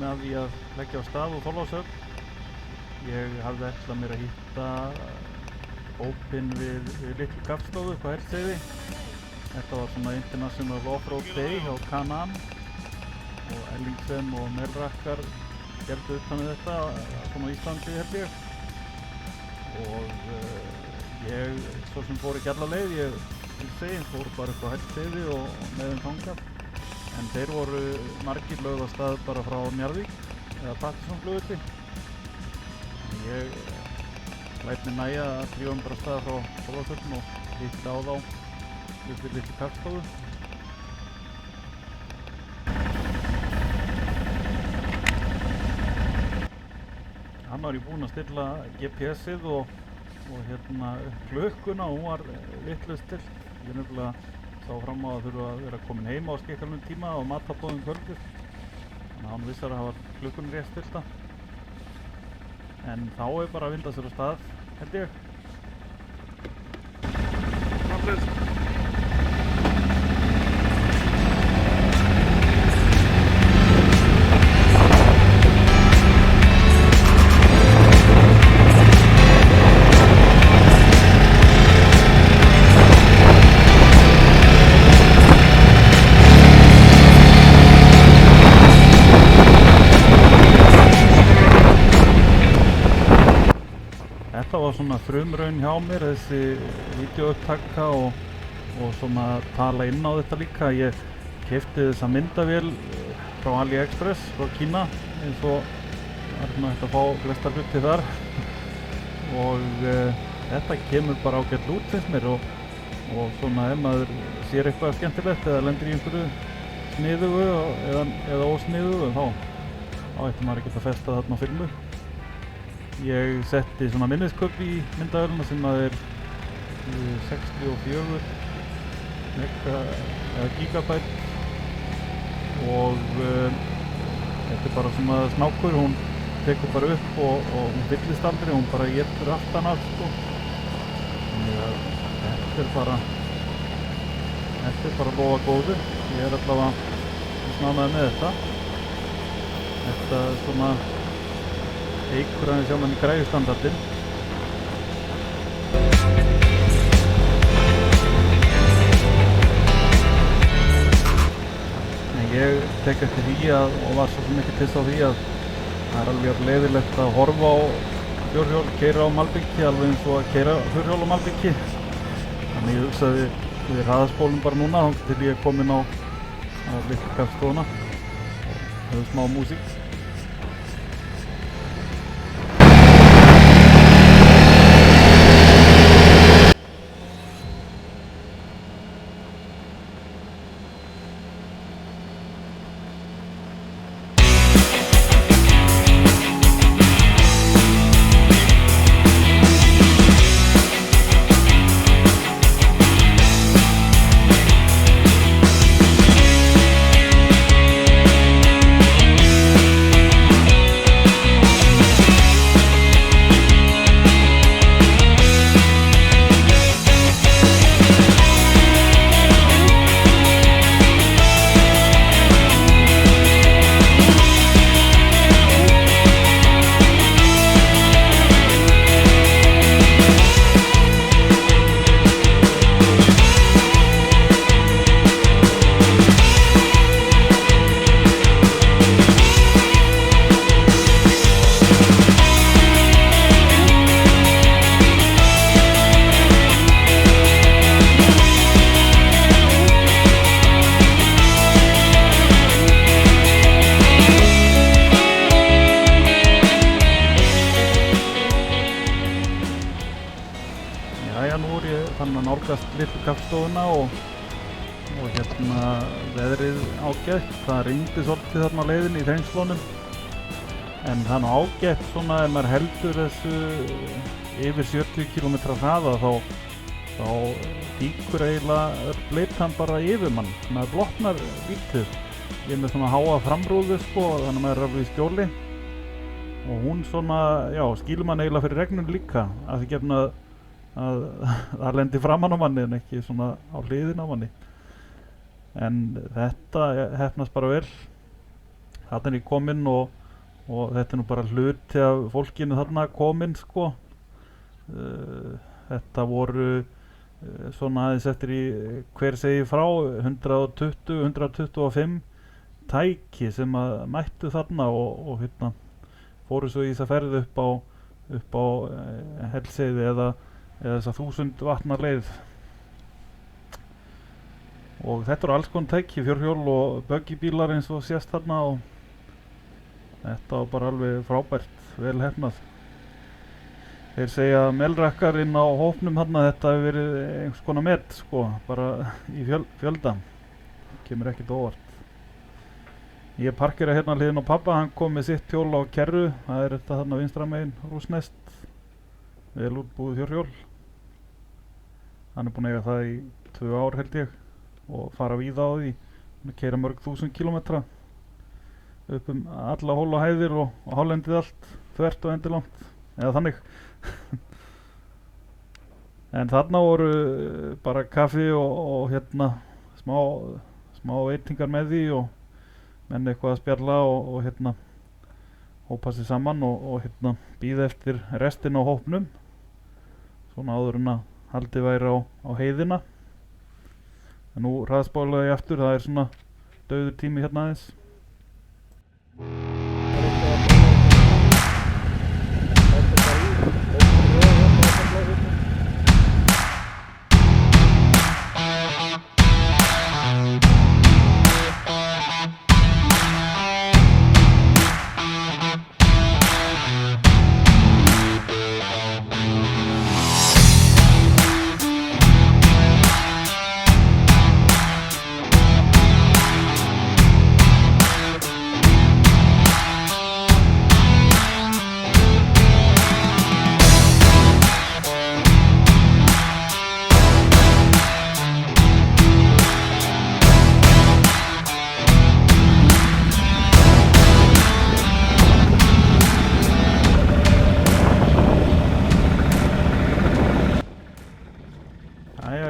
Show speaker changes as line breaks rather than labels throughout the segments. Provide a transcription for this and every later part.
að því að leggja á stað úr Þorlákshöfn. Ég hafði ætlað mér að hitta hópinn við litlu kaffstofu upp á Hellisheiði. Þetta var svona International OffRoad Day hjá Can Am og Ellingsen og Melrakkar gerðu utan við þetta svona á Íslandi held ég. Og ég svo sem fór ekki alla leið, ég fór bara upp á Hellisheiði og með þeim þangað. En þeir voru margir lögð á stað bara frá Njarðvík eða Patterson-flugvelli. Ég læt mér nægja að drífa bara af stað frá Þorlákshöfn og hitta á þá upp við litlu kaffstofu. Hann var ég búinn að stilla GPS-ið og klukkuna, hún var vitlaust stillt. Ég nefnilega sá fram á að þurfa að vera komin heima á skikkalnum tíma og matarboðum kvöldið. Þannig að hann vissar að hafa klukkunni rétt stillta. En þá bara að vinda sér á stað, held ég. Framflist. Þetta var svona frumraun hjá mér, þessi vídeóupptaka og svona tala inn á þetta líka. Ég keypti þessa myndavél frá AliExpress frá Kína eins og var hægt að fá flesta hluti þar og þetta kemur bara ágætt út finnst mér og svona ef maður sér eitthvað skemmtilegt eða lendir í einhverju sniðugu eða ósniðugu þá ætti maður ekki að festa þarna á filmu. Ég setti svona minnisköp í myndavélina sem að er 64 gigabæt og þetta er bara svona snákur, hún tekur bara upp og hún fyllist aldrei, hún bara étur aftan af sko. Þannig að þetta er bara lofa góðu. Ég er allavega snánaði með þetta. Þetta er svona eikur aðeins hjá manni græjustandardinn. En ég tek eftir því og var svo mikið piss á því að það er alveg leiðilegt að horfa á fjórhjól keyra á malbiki alveg eins og að keyra fjórhjól á malbiki. Þannig ég hugsaði við hraðaspólum bara núna þá til ég komin á litlu kaffstofuna og höfðu smá músík. Nálgast litlu kaffstofuna og veðrið ágætt. Það rigndi svolítið þarna á leiðinni í Þrengslónum en það er ágætt svona ef maður heldur þessu yfir 70 km hraða þá fíkur eiginlega öll bleytan bara yfir mann. Maður blotnar lítið. Ég er með svona háa framrúðu sko þannig að maður er alveg í skjóli og hún svona, já, skýlur mann eiginlega fyrir regnun líka að því gefna að það lendi framan á manni en ekki svona á hliðin á manni. En þetta heppnast bara vel. þarna er ég kominn og þetta nú bara hluti af fólkinu þarna kominn sko. Þetta voru svona aðeins eftir í hver segi frá 120-125 tæki sem að mættu þarna og hérna fóru svo í þessa ferð upp á Hellisheiði eða þessa 1000 vatna leið. Og þetta eru alls konar tæki, fjórhjól og böggibílar eins og sést þarna og þetta var bara alveg frábært, vel heppnað. Þeir segja að melrakkarinn á hópnum þarna, þetta hefur verið einhvers konar met sko, bara í fjölda. Kemur ekkert óvart. Ég parkera hérna hliðin á pappa, hann kom með sitt hjól á kerru, það er þetta þarna vinstra megin rúsnest, vel útbúið fjórhjól. Hann er búinn að eiga það í 2 ár held ég og fara víða á því, hann keyra mörg 1000 kilometra upp alla hól og hæðir og hálendið allt, þvert og endilangt, eða þannig. En þarna voru bara kaffi og hérna smá veitingar með því og menn eitthvað að spjalla og hérna hópa sig saman og hérna bíða eftir restin á hópnum svona áður en að haldið væri á heiðina. En nú hraðspálaði ég aftur, það er svona dauður tími hérna aðeins.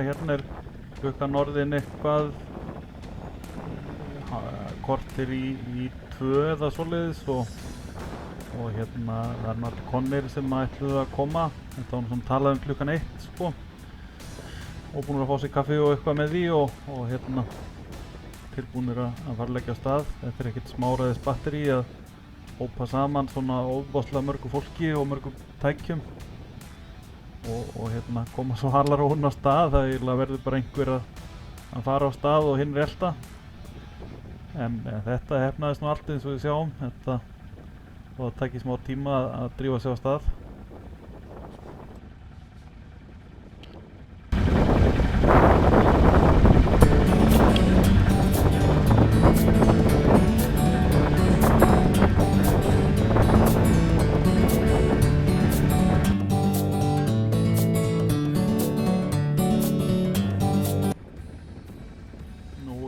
Hérna er klukkan orðin eitthvað korter í 2 eða svoleiðis og hérna það er margir konir sem ætluðu að koma. Þetta var svona talað klukkan 1 sko og búin að fá sér kaffi og eitthvað með því og hérna tilbúinir að fara að leggja af stað. Þetta er ekkert smáræðis batteri að hópa saman svona ofboðslega mörgu fólki og mörgum tækjum og hérna koma svo halaróðun á stað. Það eiginlega verður bara einhver að fara á stað og hinn elta. En þetta hefnaðist nú allt eins og við sjáum. Þetta og það tæki smá tíma að drífa sig á stað.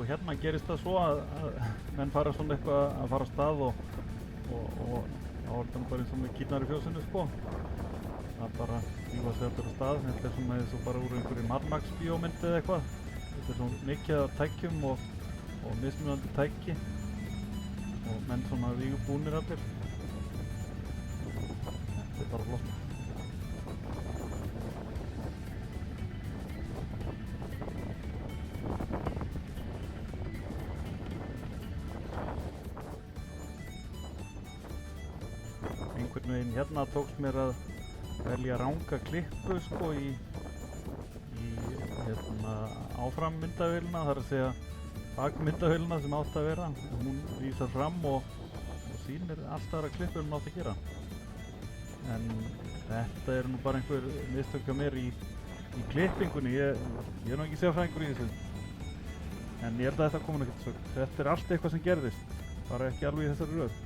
Hérna gerist það svo að menn fara svona eitthvað að fara á stað og þá er það bara eins og með kýrnar í fjósinu sko. Það bara drífa sig allir á stað. Þetta er svona eins og bara úr einhverju Mad Max bíómynd eða eitthvað. Þetta er svona mikið af tækjum og mismunandi tæki og menn svona vígbúnir allir. Þetta er bara flott. Einhvern veginn hérna tókst mér að velja ranga klippu sko í hérna áframmyndavélina, það er að segja bakmyndavélina sem átt að vera. Hún vísar fram og sýnir allt aðra klippu en hún átt að gera. En þetta er nú bara einhver mistök hjá mér í klippingunni. Ég er nú ekki sérfræðingur í þessu. En ég held að þetta komi nú ekkert svo. Þetta er allt eitthvað sem gerðist, bara ekki alveg í þessari röð.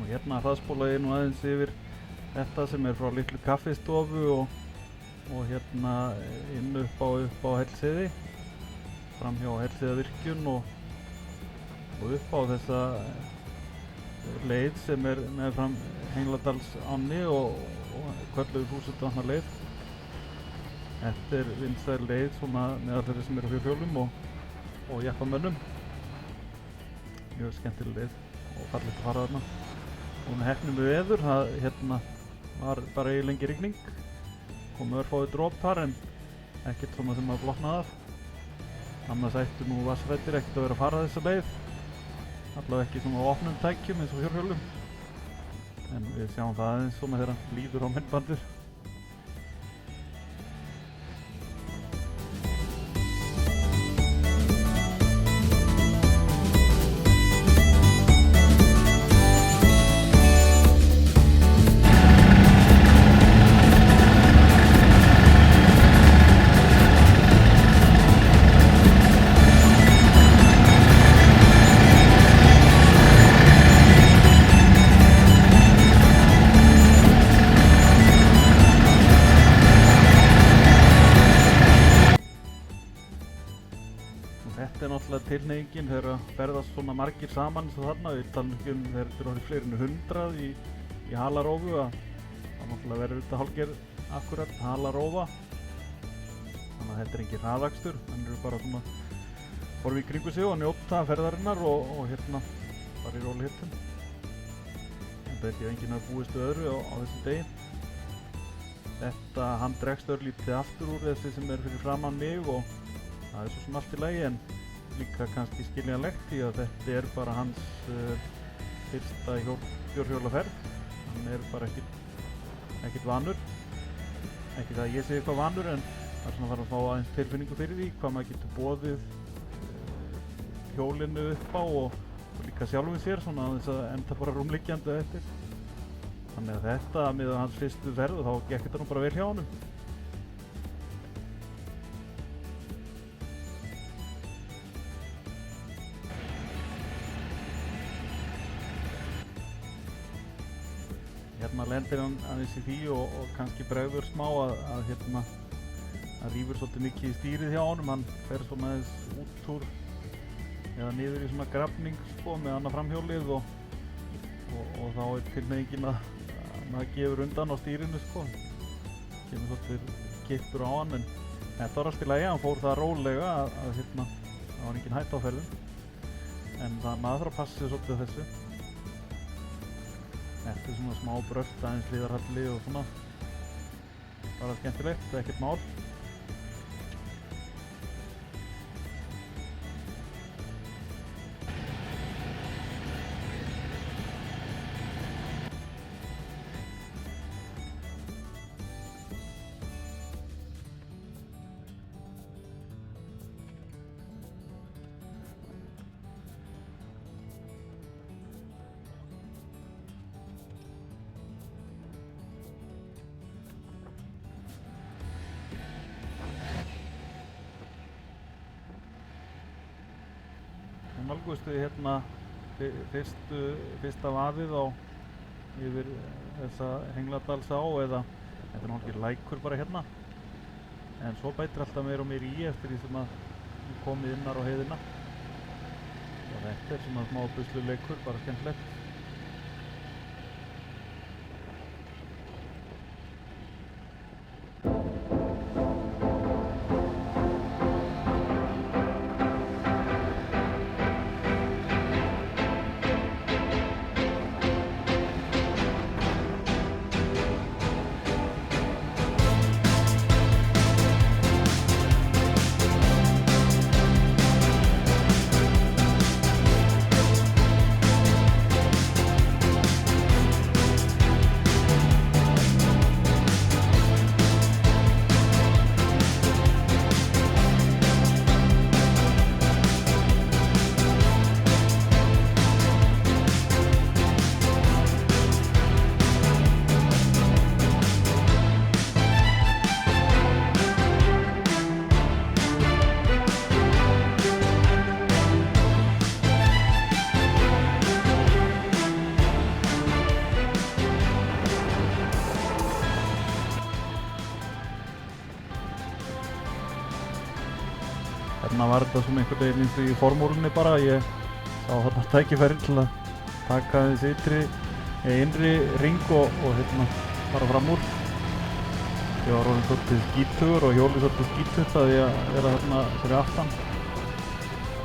Hérna hraðspólaði ég nú aðeins yfir þetta sem er frá litlu kaffistofu og hérna inn upp á Hellisheiði, fram hjá HellisheiðiCan og upp á þessa leið sem meðfram Hengladalsánni og kölluð 1000 vatna leið. Þetta vinsæl leið svona með allir sem eru á fjórhjólum og jeppamönnum. Mjög skemmtileg leið og fallegt að fara þarna. Og með heppnum við veður, það var bara eiginlega engin rigning. Komu örfáir dropar en ekkert svona sem að blotnaði af. Annars ættu nú vatnsræddir ekkert að vera að fara þessa leið. Allavega ekki svona á opnum tækjum eins og fjórhjólum. En við sjáum það aðeins svona þegar hann líður á myndbandir. Þetta náttúrulega tilhneigingin þegar að ferðast svona margir saman eins og þarna. Við talum ekki þegar þetta orðið fleiri en 100 í halarófu að náttúrulega verður þetta hálfgerð akkurat halarófa. Þannig að þetta engin hraðakstur, þannig eru bara svona horfa í kringu sig og njóta ferðarinnar og bara í róli hittum. Þetta held ég enginn að búist við öðru á þessu degi. Hann dregst örlítið aftur úr þessi sem fyrir framan mig og það svo sem allt í lagi en líka kannski skiljanlegt því að þetta bara hans fyrsta fjórhjólaferð. Hann bara ekkert vanur. Ekki það að ég sé eitthvað vanur en það svona þarf að fá aðeins tilfinningu fyrir því hvað maður getur boðið hjólinu upp á og líka sjálfum sér svona aðeins að enda bara rúmliggjandi eftir. Þannig að þetta með hans fyrstu ferð og þá gekk þetta nú bara vel hjá honum. Lendir hann aðeins í því og kannski bregður smá að rífur svolítið mikið í stýrið hjá honum. Hann fer svona aðeins út úr eða niður í svona grafning með annað framhjólið og þá tilhneigingin að maður gefur undan á stýrinu kemur svolítið kippur á hann en þetta var allt í lagi. Hann fór það rólega að það var engin hætta á ferðum en maður þarf að passa sig svolítið þessu. Þetta svona smá brölt aðeins hliðarhalli og svona bara skemmtilegt, ekkert mál. Nálgustu fyrsta vaðið yfir þessa Hengladalsá eða þetta náttúrulega lækur bara en svo bætir alltaf meira og meira í eftir því sem að við komið innar á heiðina og þetta svona smá busluleikur, bara skemmtilegt. Þarna var þetta svona einhvern veginn eins og í formúlunni bara. Ég sá þarna tækifæri til að taka þessi innri ring og fara fram úr. Ég var orðinn svolítið skítugur og hjólið svolítið skítugt að ég vera þarna fyrir aftan.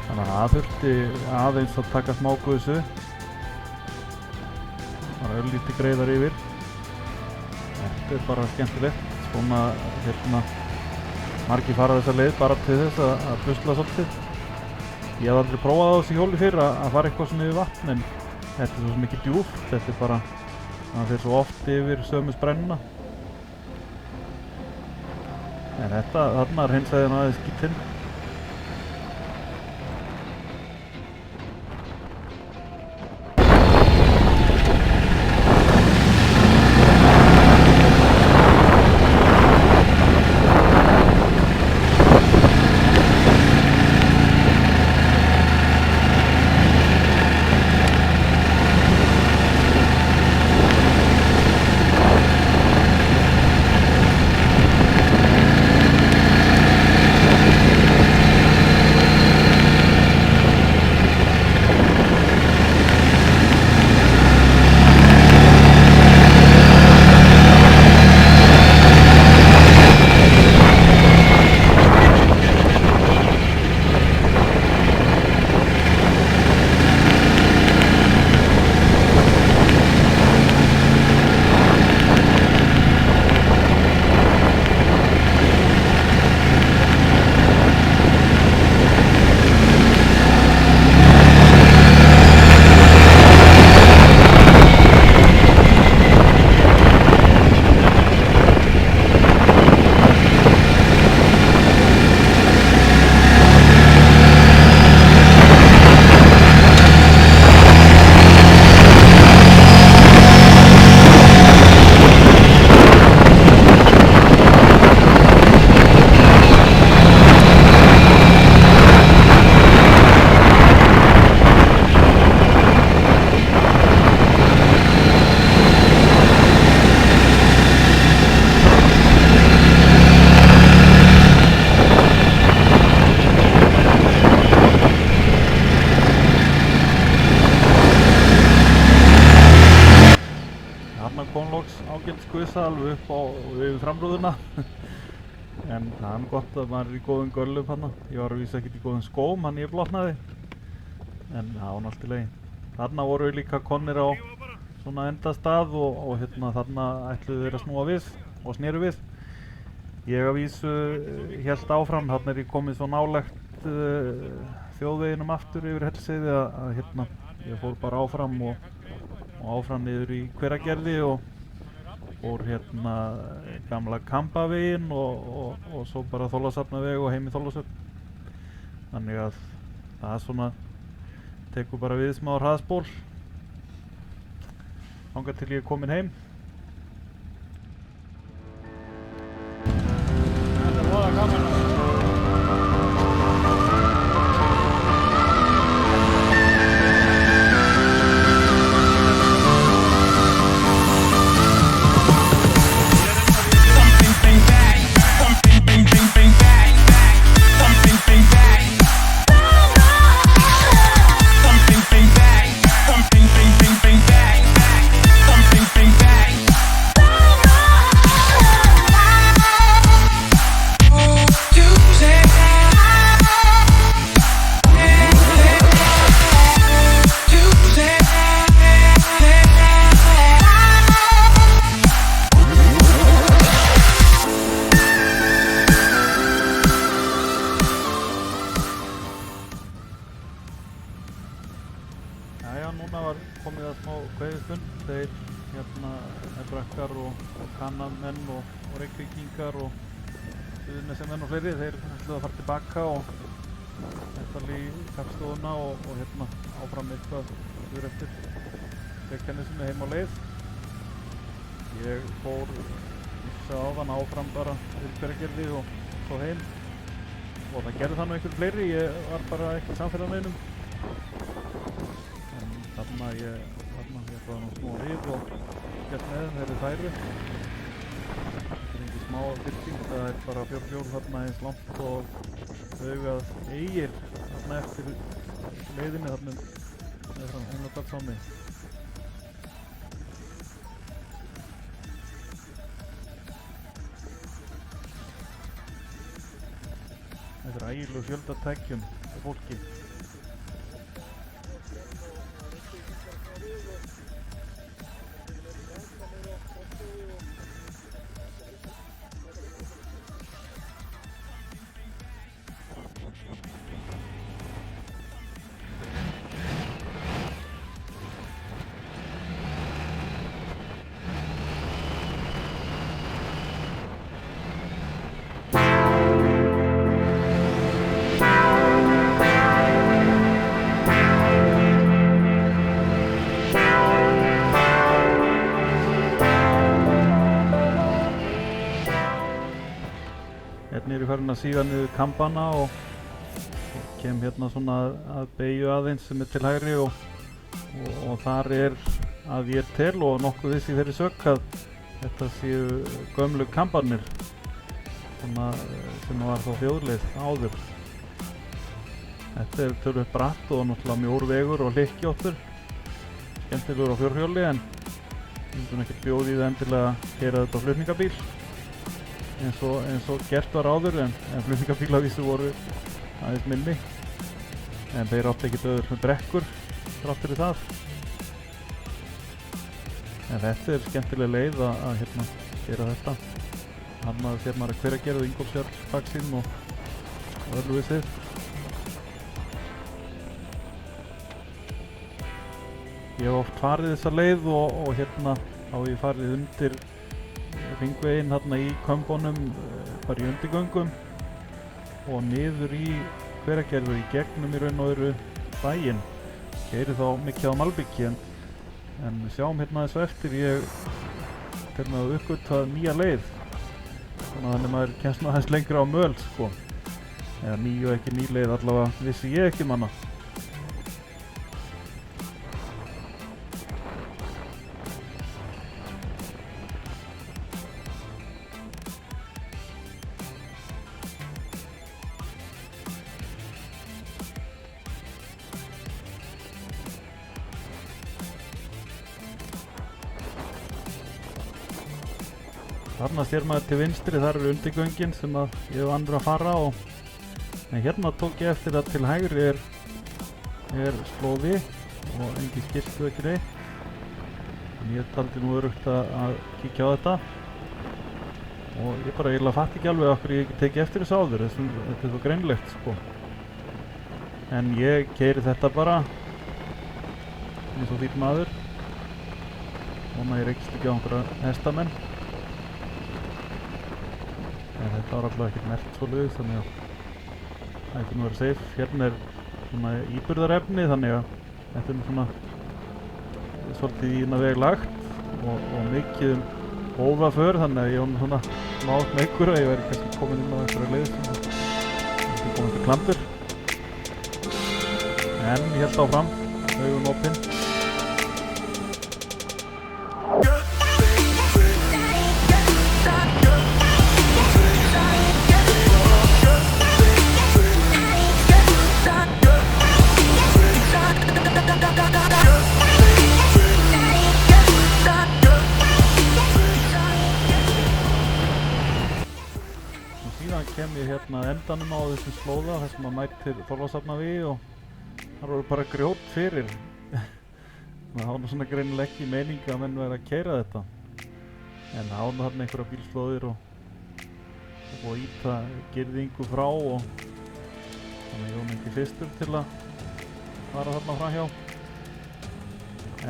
Þannig að það þurfti aðeins að taka smá gusu. Bara örlítið greiðar yfir. Þetta bara skemmtilegt. Svona margir fara þessa leið bara til þess að busla svolítið. Ég hef aldrei prófað á þessi hjóli fyrr að fara eitthvað svona yfir vatn, en þetta er svo mikið djúpt. Þetta bara, það fer svo oft yfir sömu sprennuna. En þarna hreinsaði hann aðeins skítinn. Ágætis gusa alveg upp á yfir framrúðuna. En það er gott að maður er í góðum göllum hann. Ég var að vísa ekkert í góðum skóm, hann ég blotnaði. En það var allt í lagi. Þarna voru við líka komnir á svona endastað og þarna ætluðu þeir að snúa við og sneru við. Ég að vísu hélt áfram, þarna er ég komið svo nálægt þjóðveginum aftur yfir Hellisheiði að ég fór bara áfram og áfram niður í Hveragerði og fór gamla Kambaveginn og svo bara Þorlákshafnaveg og heim í Þorlákshöfn. Þannig að það svona tekur bara við smá hraðspól þangað til ég er kominn heim. Þetta er voða gaman. Núna var komið að smá kveðistund. Þeir brakkar og Can Am og Reykvíkingar og Suðurnesjamenn og fleiri, þeir ætluðu að fara tilbaka og ætla í kappstofuna og áfram eitthvað yfir eftir Reykjanesinu heim á leið. Ég fór áðan áfram bara yfir Hveragerði og svo heim og það gerði það nú einhverjum fleiri. Ég var bara ekki samfélagsmeðnum. Þarna ég ætlaði nú snúa við og gert með þeim, þeir eru færi. Þetta er einhver smá byrting, það er bara fjórhjól þarna eins langt og augað eigir þarna eftir leiðinni þarna með Hengladalsáni. Þetta er ægilegur fjöldi af tækjum og fólki. Hérna er ég farin að síga niður kambana og kem hérna svona að beygju aðeins sem er til hægri og þar er að ég tel og nokkuð viss í þeirri sök að þetta séu gömlu kambanir svona, sem var þá þjóðleið áður. Þetta er tölvöld bratt og náttúrulega mjór vegur og hlykkjóttur, skemmtilegur á fjórhjóli en ég myndi ekki bjóði það endilega að keyra þetta á flutningabíl eins og gert var áður en flutningabílavísu voru aðeins minni en þeir áttu ekkert öður með brekkur þrátt fyrir það. En þetta er skemmtileg leið að hérna gera þetta. Þarna sér maður hver að gera Ingólfsfjallsbaksinn og Ölfusið. Ég hef oft farið þessa leið og hérna þá hef ég farið undir hringveginn hérna í kömbunum, bara í undirgöngum og niður í Hveragerði í gegnum í raun og veru bæinn. Keyri þá mikið á malbiki en við sjáum hérna þessu eftir ég tel með að uppgötva nýja leið. Þannig að maður kemst aðeins lengra á möl sko. Eða ný og ekki ný leið, allavega vissi ég ekki manna. Þarna sér maður til vinstri, þar eru undirgöngin sem ég hef andur að fara en hérna tók ég eftir að til hægri er slóði og engin skiltu ekki neitt. En ég taldi nú örugt að kíkja á þetta og ég bara eiginlega fatt ekki alveg okkur ég ekki tekið eftir þessu áður, þetta er svo greinlegt sko. En ég keyri þetta bara eins og fínn maður og ég rekst ekki á einhverja hestamenn. En þetta var alltaf ekkert mert svoleiðis þannig að það ætti nú að vera safe. Hérna er svona íburðarefni þannig að þetta er svona svolítið í hérna veg lagt og mikið hófaför þannig að ég var svona smátt með ykkur að ég væri kannski komin inn á einhverja leið sem ekki komið til klampur. En ég held áfram, augun opinn. Kem ég hérna endanum á þessum slóða þar sem maður mætir Þorlákshafnarvegi og þar voru bara grjót fyrir. Það var nú svona greinilega ekki meining að menn væri að keyra þetta. En það var nú þarna einhverja bílslóðir og íta girðingu frá og þannig ég var myndi fyrstur til að fara þarna framhjá.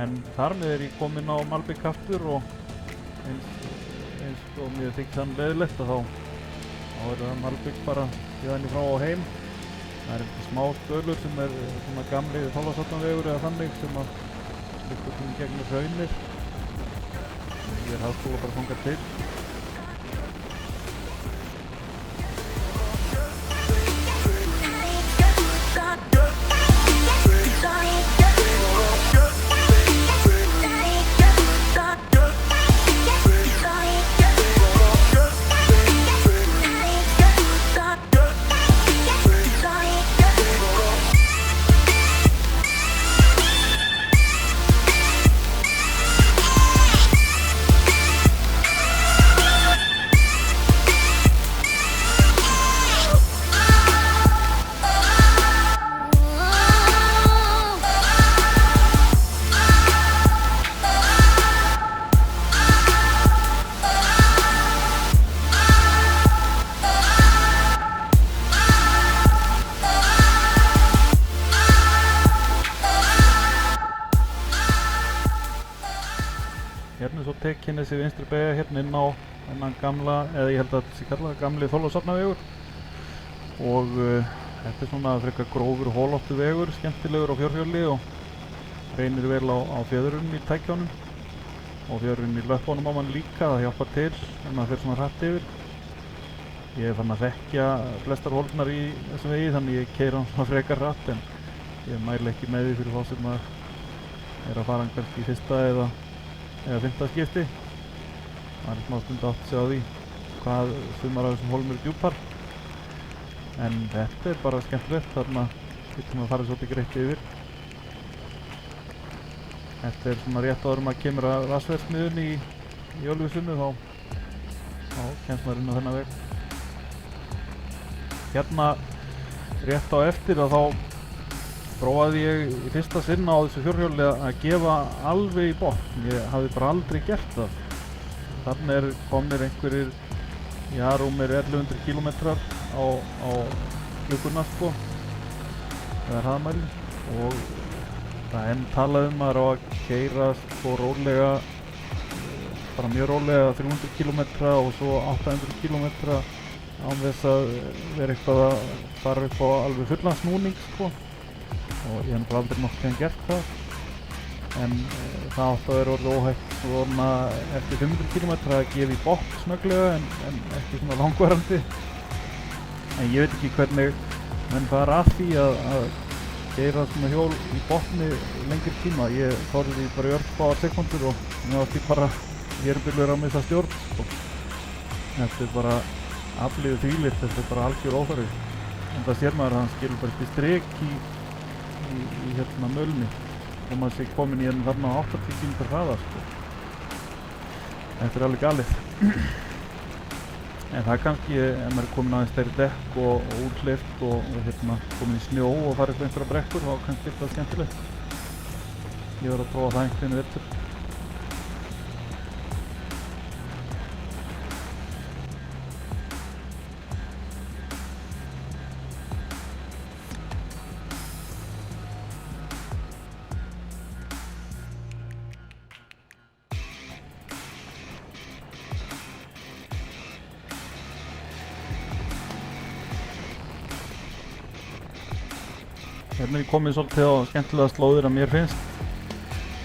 En þar með er ég kominn á malbik aftur og eins og mér þykir þann leiðilegt að þá er það malbik bara síðan í frá og heim. Það er einhver smá stölur sem er svona gamli Þorlákshafnarvegur eða þannig sem að liggur svona gegnum hraunir. Ég er háskóla bara þangað til. Reykjanesi vinstri beygja hérna inn á þennan gamla, eða ég held að þetta sé kallað gamli Þorlákshafnarvegur. Og þetta svona frekar grófur og holóttur vegur, skemmtilegur á fjórhjóli og reynir vel á fjöðrun í tækjónum. Og fjöðrun í löppunum á mann líka, það hjálpar til en maður fer svona hratt yfir. Ég er fann að þekkja flestar hólfnar í þessum vegi, þannig ég keyri hann svona frekar hratt, en ég mæli ekki með því fyrir þá sem maður er að fara kannski í fyrsta eða fimmta skipti. Það er smá stund átt að segja á því hvað sumar af þessum hólfum eru djúpar. En þetta er bara skemmtilegt, þarna getur maður að fara svolítið greitt yfir. Þetta er svona rétt áður maður kemur að Vatnsversmiðjunni í Ölfusunni, þá kemst maður inn á þennan veg. Hérna rétt á eftir þá prófaði ég í fyrsta sinn á þessu fjórhjóli að gefa alveg í botn. Ég hafði bara aldrei gert það. Þarna komnir einhverjir, já, rúmir 1100 kilometrar á klukkuna sko, eða hraðamæli, og það enn talaði maður á að keyra sko rólega, bara mjög rólega 300 kilometra og svo 800 kilometra án þess að vera eitthvað að fara upp á alveg fullan snúning sko, og ég hef aldrei nokkuð gert það, en það átti að vera orðið óhægt svona eftir 500 km að gefa í botn snögglega en ekki svona langvarandi. En ég veit ekki hvernig menn fara að því að keyra svona hjól í botni lengri tíma. Ég þorði því bara í örfáar sekúndur og mér átti bara hérumbilur að missa stjórn sko. Þetta er bara aflíðu þvílitt, þetta er bara algjör óþarfi. En það sér maður að hann skilur bara eitthvað strik í hérna mölni og maður sé komin í hérna þarna á 80 km hraða sko. Þetta er alveg galið. En það kannski, ef maður er komin aðeins stærri dekk og úthleypt og hérna komin í snjó og farið upp einhverja brekkur, þá kannski er það skemmtilegt. Ég verð að prófa það einhvern vetur. Hérna er ég komið svolítið á skemmtilega slóðir að mér finnst.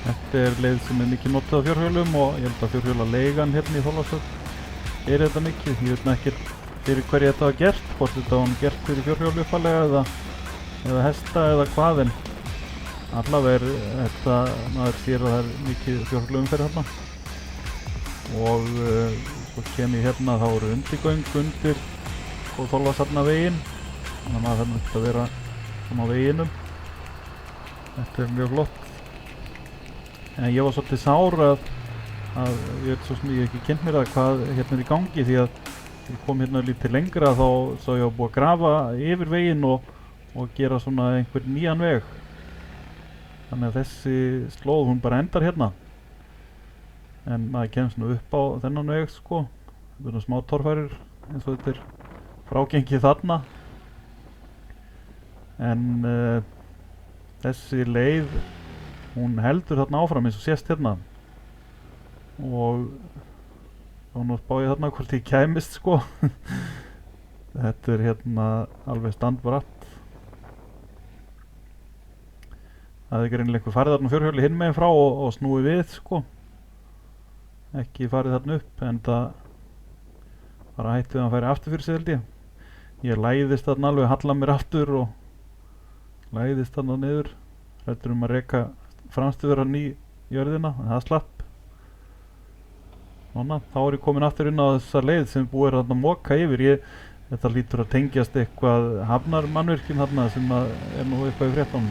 Þetta er leið sem er mikið notað á fjórhjólum og ég held að fjórhjólaleigan hérna í Þorlákshöfn er þetta mikið. Ég veit ekki fyrir hverju þetta var gert, hvort þetta var gert fyrir fjórhjólu uppalega eða hesta eða hvað, en allavega er þetta, maður sér að það er mikið fjórhjóluumferð hérna. Og svo kem ég hérna, þá eru undirgöng undir og Þorlákshafnaveginn, þannig að maður þarf ekki að vera á veginum. Þetta er mjög flott. En ég var svolítið sár að ég veit svo sem ég ekki kynnt mér það hvað hérna er í gangi, því að ég kom hérna lítið lengra þá sá ég að búið að grafa yfir veginn og gera svona einhver nýjan veg. Þannig að þessi slóð hún bara endar hérna. En maður kemst nú upp á þennan veg sko. Þetta er smá torfærir eins og þetta er frágengið þarna. En þessi leið, hún heldur þarna áfram eins og sést hérna. Og þá nú spá ég þarna hvort ég kæmist sko. Þetta er hérna alveg standbratt. Það er greinilega einhver farið þarna fjórhjóli hinn meginn frá og snúið við sko. Ekki farið þarna upp, en það bara hætti við að hann færi aftur fyrir sig held ég. Ég læðist þarna alveg, halla mér aftur og læðist þarna niður, hræddur að reka framstöðurann í jörðina, en það slapp. Svona, þá er ég komin aftur inn á þessa leið sem búið er að moka yfir. Þetta lítur að tengjast eitthvað hafnarmannvirkjum þarna sem er nú eitthvað í fréttunum.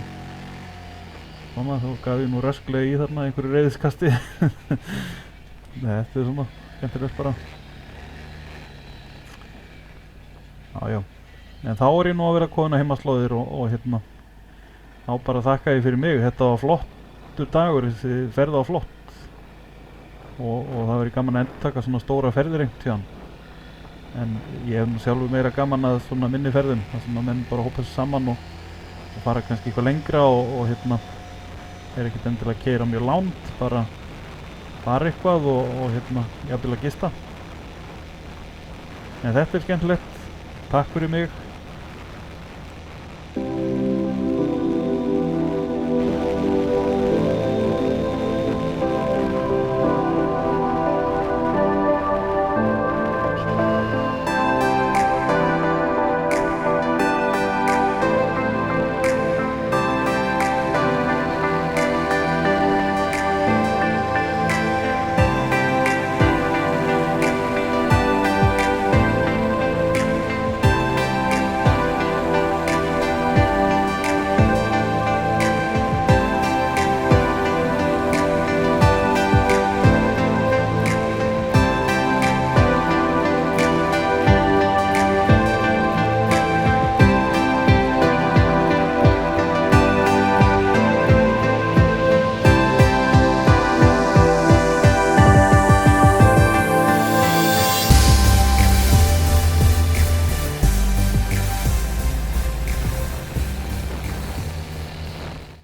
Svona, þá gaf ég nú rösklega í þarna einhverju reiðiskasti. Þetta er svona, skemmtilegt bara. Já. En þá er ég nú að vera komin að heimaslóðir og hérna, þá bara þakka ég fyrir mig. Þetta var flottur dagur, þessi ferð var flott. Og það verið gaman að endurtaka svona stóra ferðir einhvern tíðan. En ég hef nú sjálfur meira gaman að svona minni ferðum, þar sem að menn bara hópa sig saman og fara kannski eitthvað lengra og hérna er ekkert endilega að keyra mjög langt, bara fara eitthvað og jafnvel að gista. En þetta skemmtilegt. Takk fyrir mig.